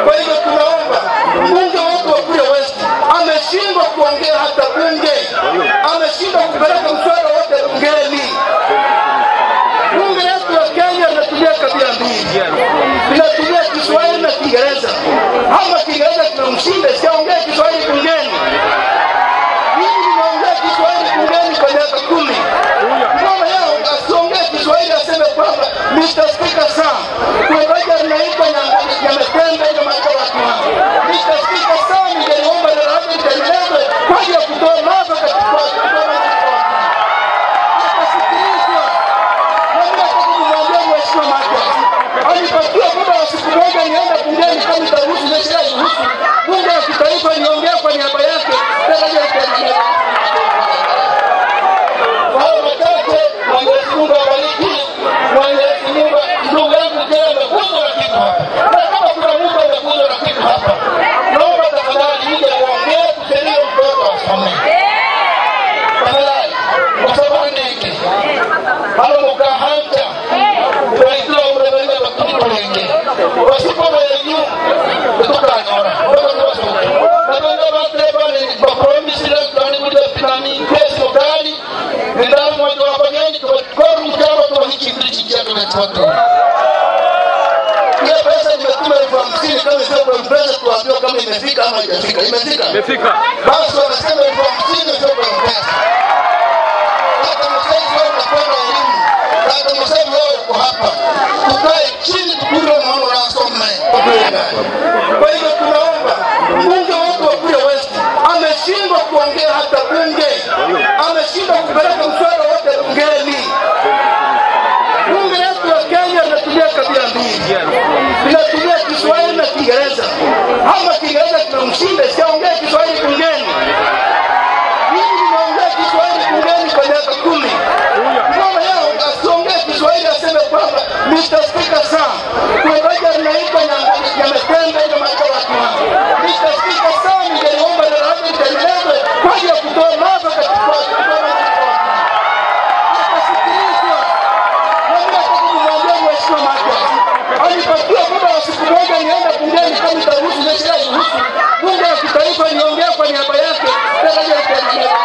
Kwa hivyo tunaomba mbunge wetu wa Kuria West ameshindwa kuongea hata bunge, ameshindwa kupeleka mswada wote bungeni. Bunge letu la Kenya linatumia kabila mbili, linatumia Kiswahili na Kiingereza. Ama Kiingereza tunamshinda, siongee Kiswahili bungeni. Mimi nimeongea Kiswahili bungeni kwa miaka 10. Mbona yao asiongee Kiswahili aseme kwamba Mr. Speaker sir, kwa hoja inaitwa yametenda ile mambo watu wangu. Mr. Speaker sir, ningeomba daraja itengenezwe kwa ajili ya kutoa maafa katika alipatia muda wa siku moja nienda bungeni kama itaruhusu na sheria iruhusu. Bunge la kitaifa niongea kwa niaba yake daraja itaendelea. Wao wachache Mwenyezi Mungu awabariki. Mwenyezi Mungu ndugu yangu tena amekuja na kitu hapa. Na kama kuna mtu amekuja na kitu hapa, naomba tafadhali nije muongee kusaidia mtoto asome. Tafadhali kwa sababu niki halo mkahanja tunaitwa mremelea watoto wengi wasipokuwa yenyu tukanyora ndio basi ni kwa promise ile tunanikuja pinami kesho gani ndio mmoja wa bageni kwa mkao kwa hiki ndichi chake na watu ya pesa imetuma 50 kama sio kwa mpesa tuambiwa kama imefika ama haijafika. Imefika basi wanasema 50 sio kwa mpesa. Hata msaidizi wao kwa elimu hata msaidizi wao kwa hapa tukae chini tukule maono na asome. Kwa hivyo tunaomba mbunge wetu wa Kuria West ameshindwa kuongea hata bunge, ameshindwa kupeleka mswada wote bungeni. Bunge letu la Kenya linatumia kabila mbili, linatumia Kiswahili na Kiingereza. Ama Kiingereza tunamshinda, siongee Kiswahili bungeni. Mimi nimeongea Kiswahili bungeni kwa miaka 10. Mbona yao asiongee Kiswahili aseme kwamba Mr. Speaker sir, kwa hoja inaitwa yametenda ile mambo watu wangu. Mr. Speaker sir, ningeomba daraja itengenezwe kwa ajili ya kutoa maafa katika alipatia muda wa siku moja nienda bungeni kama itaruhusu na sheria iruhusu. Bunge la kitaifa niongea kwa niaba yake daraja itaendelea.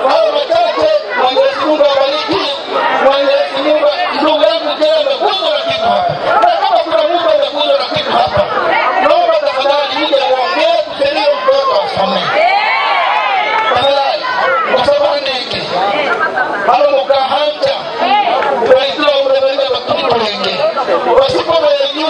Wao wachache Mwenyezi Mungu awabariki. Mwenyezi Mungu ndugu yangu tena amekuja na kitu hapa. Na kama kuna mtu amekuja na kitu hapa, naomba tafadhali nije muongee kusaidia mtoto asome. Tafadhali kwa sababu niki halo mkahanja tunaitwa mremelea watoto wengi wasipokuwa yenyu